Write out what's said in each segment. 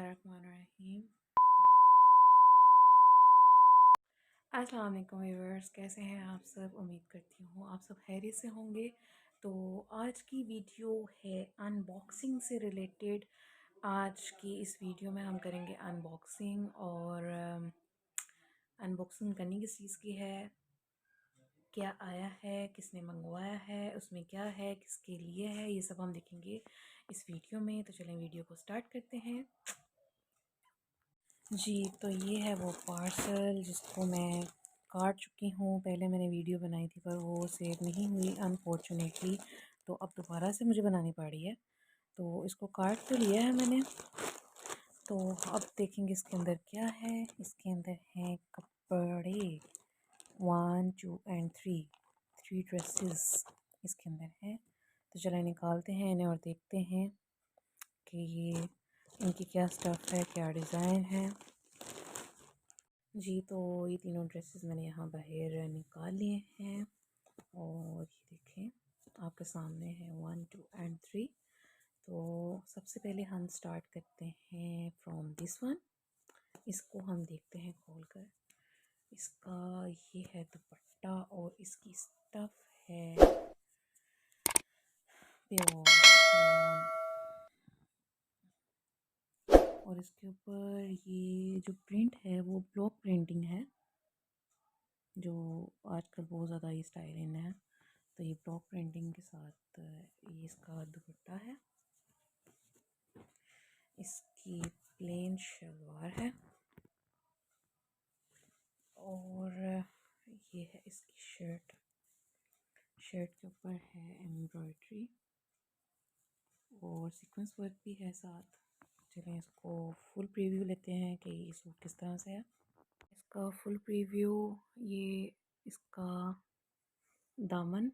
बिस्मिल्लाहिर्रहमानिर्रहीम। अस्सलाम वालेकुम व्यूअर्स, कैसे हैं आप सब? उम्मीद करती हूँ आप सब खैरियत से होंगे। तो आज की वीडियो है अनबॉक्सिंग से रिलेटेड। आज की इस वीडियो में हम करेंगे अनबॉक्सिंग। और अनबॉक्सिंग करनी किस चीज़ की है, क्या आया है, किसने मंगवाया है, उसमें क्या है, किसके लिए है, ये सब हम देखेंगे इस वीडियो में। तो चलें वीडियो को स्टार्ट करते हैं। जी, तो ये है वो पार्सल जिसको मैं काट चुकी हूँ। पहले मैंने वीडियो बनाई थी पर वो सेव नहीं हुई अनफॉर्चुनेटली, तो अब दोबारा से मुझे बनानी पड़ रही है। तो इसको काट तो लिया है मैंने। तो अब देखेंगे इसके अंदर क्या है। इसके अंदर हैं कपड़े, 1 2 एंड 3 ड्रेसेस इसके अंदर है। तो चलिए निकालते हैं इन्हें और देखते हैं कि ये इनकी क्या स्टफ़ है, क्या डिज़ाइन है। जी, तो ये तीनों ड्रेसेस मैंने यहाँ बाहर निकाल लिए हैं और ये देखें आपके सामने है 1 2 एंड 3। तो सबसे पहले हम स्टार्ट करते हैं फ्रॉम दिस वन। इसको हम देखते हैं खोल कर। इसका ये है दुपट्टा और इसकी स्टफ़ है प्योर और इसके ऊपर ये जो प्रिंट है वो ब्लॉक प्रिंटिंग है, जो आजकल बहुत ज़्यादा ये स्टाइल इन है। तो ये ब्लॉक प्रिंटिंग के साथ ये इसका दुपट्टा है। इसकी प्लेन शलवार है और ये है इसकी शर्ट। शर्ट के ऊपर है एम्ब्रॉयडरी और सीक्वेंस वर्क भी है साथ। चलिए इसको फुल प्रीव्यू लेते हैं कि ये सूट किस तरह से है। इसका फुल प्रीव्यू, ये इसका दामन,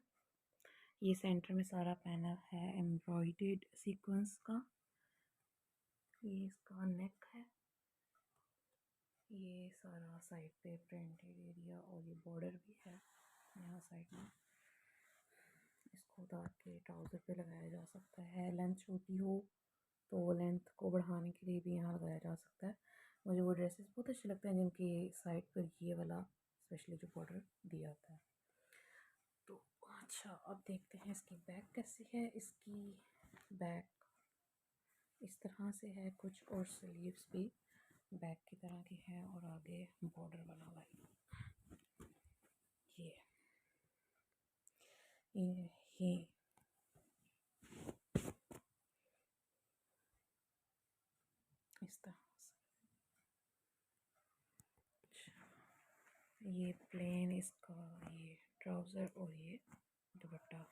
ये सेंटर में सारा पैनल है एम्ब्रॉयडर्ड सीक्वेंस का। ये इसका नेक है, ये सारा साइड पे प्रिंटेड एरिया और ये बॉर्डर भी है यहाँ साइड में। इसको उतार के ट्राउज़र पे लगाया जा सकता है। लेंथ छोटी हो तो लेंथ को बढ़ाने के लिए भी यहाँ लगाया जा सकता है। मुझे वो ड्रेसेस बहुत अच्छे लगते हैं जिनकी साइड पर ये वाला स्पेशली जो बॉर्डर दिया होता है। तो अच्छा, अब देखते हैं इसकी बैक कैसी है। इसकी बैक इस तरह से है कुछ और स्लीव्स भी बैक की तरह की है और आगे बॉर्डर बना हुआ है। ये इस तरह से ये प्लेन इसका ये ट्राउज़र और ये दुपट्टा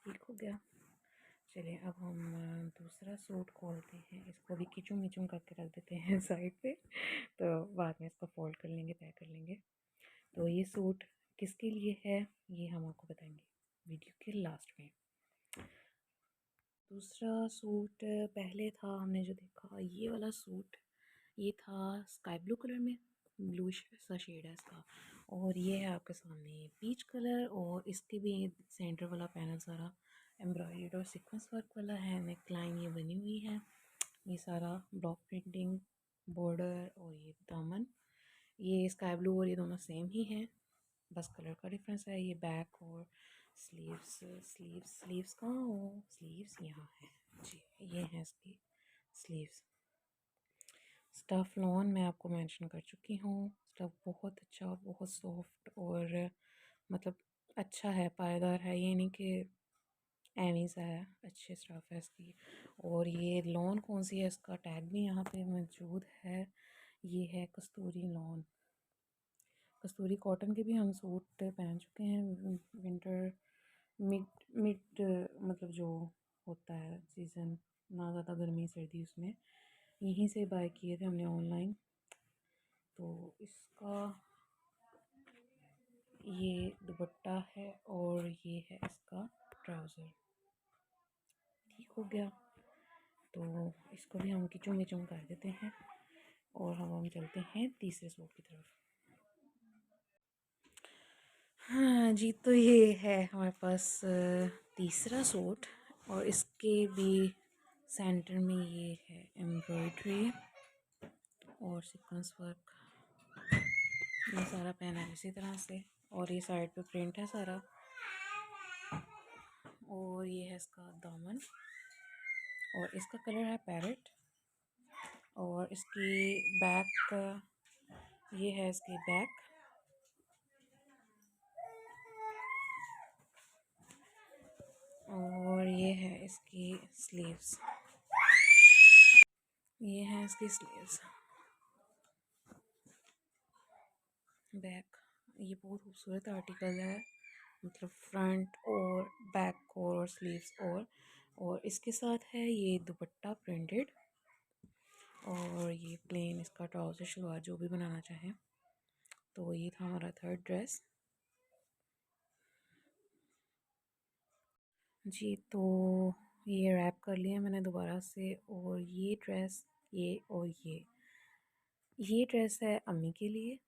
ठीक हो गया। चलिए अब हम दूसरा सूट खोलते हैं। इसको भी किचुम मिचुम करके रख देते हैं साइड पे, तो बाद में इसको फोल्ड कर लेंगे, तय कर लेंगे। तो ये सूट किसके लिए है ये हम आपको बताएंगे वीडियो के लास्ट में। दूसरा सूट पहले था हमने जो देखा, ये वाला सूट ये था स्काई ब्लू कलर में, ब्लू सा शेड है इसका। और ये है आपके सामने पीच कलर और इसके भी सेंटर वाला पैनल सारा एम्ब्रॉयडर्ड और सीक्वेंस वर्क वाला है। नेक लाइन ये बनी हुई है, ये सारा ब्लॉक प्रिंटिंग बॉर्डर और ये दामन। ये स्काई ब्लू और ये दोनों सेम ही हैं, बस कलर का डिफरेंस है। ये बैक और स्लीव्स स्लीव्स कहाँ हो, स्लीव्स यहाँ है जी, ये है इसकी स्लीव्स। स्टफ़ लॉन मैं आपको मेंशन कर चुकी हूँ। स्टफ़ बहुत अच्छा, बहुत सॉफ्ट और मतलब अच्छा है, पायदार है, ये नहीं कि एवी सा है, अच्छे स्टफ़ है इसकी। और ये लॉन कौन सी है, इसका टैग भी यहाँ पे मौजूद है। ये है कस्तूरी लॉन। कस्तूरी कॉटन के भी हम सूट पहन चुके हैं विंटर मिड मिड मतलब जो होता है सीज़न, ना ज़्यादा गर्मी सर्दी, उसमें यहीं से बाय किए थे हमने ऑनलाइन। तो इसका ये दुपट्टा है और ये है इसका ट्राउज़र ठीक हो गया। तो इसको भी हम किचुम मिचुम कर देते हैं और हम चलते हैं तीसरे सूट की तरफ। हाँ जी, तो ये है हमारे पास तीसरा सूट और इसके भी सेंटर में ये है एम्ब्रॉयडरी और सीक्वेंस वर्क। ये सारा पहना है इसी तरह से, और ये साइड पे प्रिंट है सारा। और ये है इसका दामन, और इसका कलर है पैरेट। और इसकी बैक, ये है इसकी बैक। और ये है इसकी स्लीव्स, ये है इसकी स्लीव्स बैक। ये बहुत खूबसूरत आर्टिकल है, मतलब फ्रंट और बैक और स्लीव्स। और इसके साथ है ये दुपट्टा प्रिंटेड, और ये प्लेन इसका ट्राउज़र शलवार जो भी बनाना चाहें। तो ये था हमारा थर्ड ड्रेस जी। तो ये रैप कर लिया मैंने दोबारा से। और ये ड्रेस, ये और ये ड्रेस है अम्मी के लिए,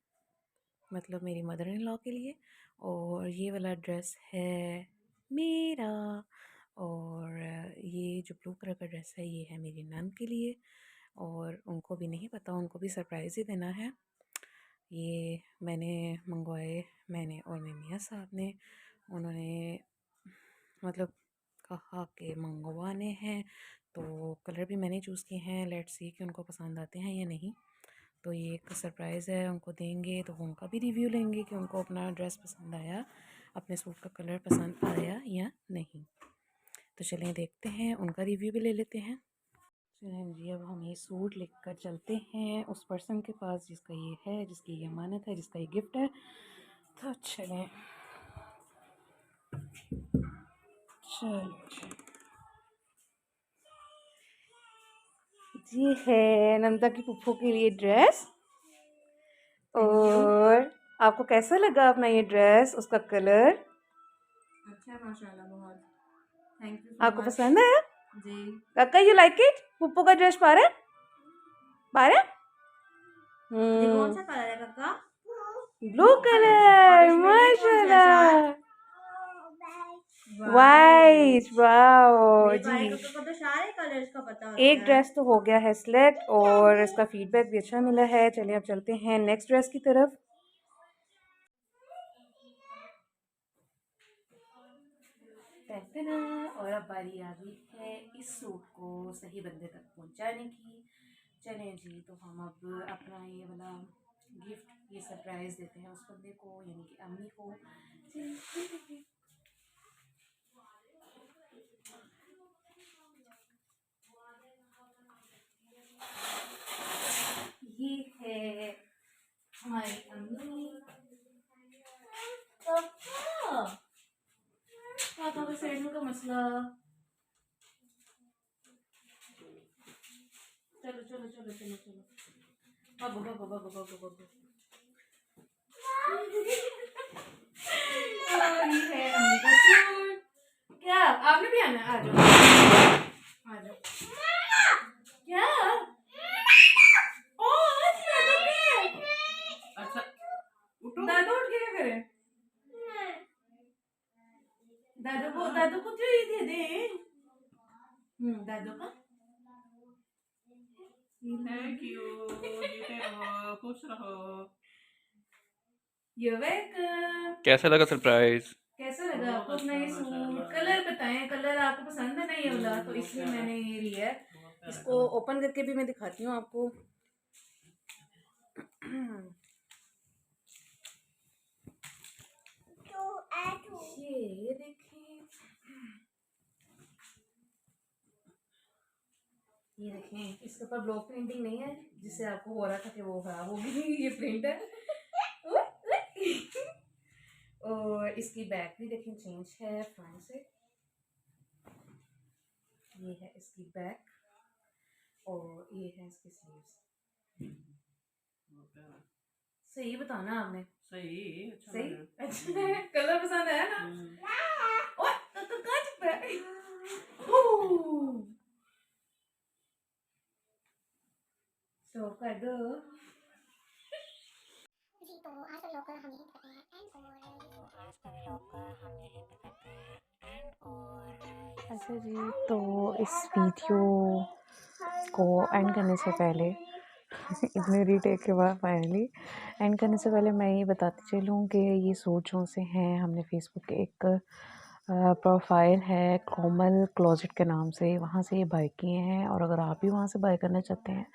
मतलब मेरी मदर इन लॉ के लिए। और ये वाला ड्रेस है मेरा। और ये जो ब्लू कलर का ड्रेस है ये है मेरी नंद के लिए, और उनको भी नहीं पता, उनको भी सरप्राइज़ ही देना है। ये मैंने मंगवाए, मैंने और मेरे मियाँ साहब ने, उन्होंने मतलब कहा कि मंगवाने हैं। तो कलर भी मैंने चूज़ किए हैं, लेट्स सी कि उनको पसंद आते हैं या नहीं। तो ये एक सरप्राइज़ है, उनको देंगे तो वो उनका भी रिव्यू लेंगे कि उनको अपना ड्रेस पसंद आया, अपने सूट का कलर पसंद आया या नहीं। तो चलिए देखते हैं, उनका रिव्यू भी ले लेते हैं। चलें जी, अब हम ये सूट लेकर चलते हैं उस पर्सन के पास जिसका ये है, जिसकी ये अमानत है, जिसका ये गिफ्ट है। तो चलें, चलो जी है नंदा की पुप्पो के लिए ड्रेस। और आपको कैसा लगा अपना ये ड्रेस, उसका कलर? अच्छा, माशाल्लाह, बहुत थैंक यू सो आपको मच पसंद आया जी। काका? You like it? पुप्पो का ड्रेस पा रहे ये कौन सा कलर है काका? ब्लू और कलर, इसमें ये कौन सा है माशाल्लाह, साथ? वाइट, वाओ मेरे जी। भाई काका को तो सारे कलर्स का पता होता एक है। ड्रेस तो हो गया है सिलेक्ट, और इसका फीडबैक भी अच्छा मिला है। चलिए अब चलते हैं नेक्स्ट ड्रेस की तरफ। और अब बारी आ गई है इस सूट को सही बंदे तक पहुंचाने की। चलें जी, तो हम अब अपना ये वाला गिफ्ट, ये सरप्राइज़ देते हैं उस बंदे को, यानी कि अम्मी को। ये है हमारी अम्मी। पापा, पापा का सैंडल का मसला। चलो चलो चलो चलो चलो, भागो भागो भागो भागो भागो। और ये है अम्मी का सूट। क्या आपने भी आना? आ जाओ आ जाओ। क्या ओ दादू के, अच्छा उठो, दादू उठ के क्या करे? दादू को तो ये दे दे। दादू का थैंक यू, जीते रहो, खुश रहो। You welcome. कैसा लगा सरप्राइज? कैसा लगा आपको अपना ये सूट? कलर बताएं, कलर आपको पसंद है? नहीं वाला, तो इसलिए मैंने ये लिया है। इसको ओपन करके भी मैं दिखाती हूँ आपको। ये देखें, ये देखें, इसके ऊपर ब्लॉक प्रिंटिंग नहीं है, जिससे आपको हो रहा था कि वो खराब होगी। ये प्रिंट है। और इसकी बैक भी देखें, चेंज है फ्रंट से। ये है इसकी बैक, और ये है इसकी स्लीव्स। सही बताना आपने। सही, अच्छा सही, अच्छा कलर पसंद आया ना? ओए तो कहाँ छुपा है? तो कर दो जी। तो आज का व्लॉग हम यहीं पे करते हैं एंड, और आज का व्लॉग हम यहीं पे करते हैं एंड, और अच्छा जी, तो इस वीडियो को एंड करने से पहले इतने रीटेक के बाद फाइनली एंड करने से पहले मैं ये बताती चलूँ कि ये सोचों से हैं। हमने फेसबुक के एक प्रोफाइल है कोमल क्लोजेट के नाम से, वहाँ से ये बाय किए हैं। और अगर आप भी वहाँ से बाय करना चाहते हैं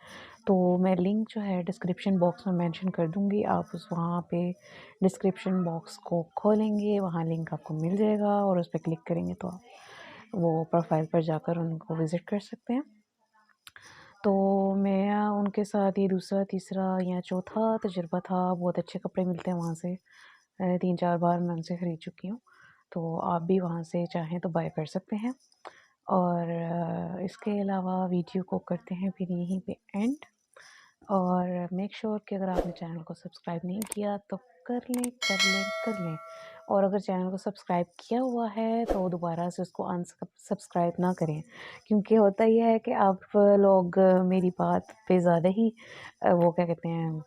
तो मैं लिंक जो है डिस्क्रिप्शन बॉक्स में मेंशन कर दूँगी। आप उस वहाँ पे डिस्क्रिप्शन बॉक्स को खोलेंगे, वहाँ लिंक आपको मिल जाएगा और उस पर क्लिक करेंगे तो आप वो प्रोफाइल पर जाकर उनको विज़िट कर सकते हैं। तो मैं उनके साथ ये दूसरा, तीसरा या चौथा तजुर्बा था। बहुत अच्छे कपड़े मिलते हैं वहाँ से। 3-4 बार मैं उनसे ख़रीद चुकी हूँ। तो आप भी वहाँ से चाहें तो बाय कर सकते हैं। और इसके अलावा वीडियो को करते हैं फिर यहीं पे एंड। और मेक श्योर कि अगर आपने चैनल को सब्सक्राइब नहीं किया तो कर लें, कर लें, कर लें। और अगर चैनल को सब्सक्राइब किया हुआ है तो दोबारा से उसको सब्सक्राइब ना करें, क्योंकि होता ये है कि आप लोग मेरी बात पे ज़्यादा ही वो क्या कहते हैं,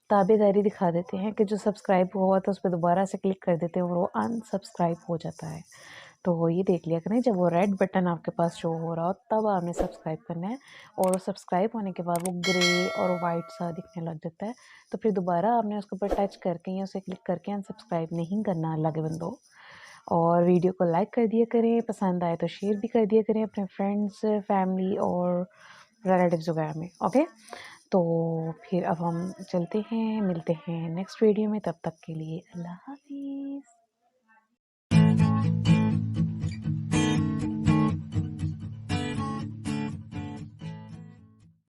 ताबेदारी दिखा देते हैं कि जो सब्सक्राइब हुआ था उस पे दोबारा से क्लिक कर देते हैं और वो अनसब्सक्राइब हो जाता है। तो ये देख लिया करें, जब वो रेड बटन आपके पास शो हो रहा हो तब आपने सब्सक्राइब करना है। और सब्सक्राइब होने के बाद वो ग्रे और वाइट सा दिखने लग जाता है, तो फिर दोबारा आपने उसके ऊपर टच करके या उसे क्लिक करके अनसब्सक्राइब नहीं करना अल्लाह के बंदो। और वीडियो को लाइक कर दिया करें, पसंद आए तो शेयर भी कर दिया करें अपने फ्रेंड्स, फैमिली और रिलेटिव्स वगैरह में। ओके, तो फिर अब हम चलते हैं, मिलते हैं नेक्स्ट वीडियो में। तब तक के लिए अल्लाह हाफिज़।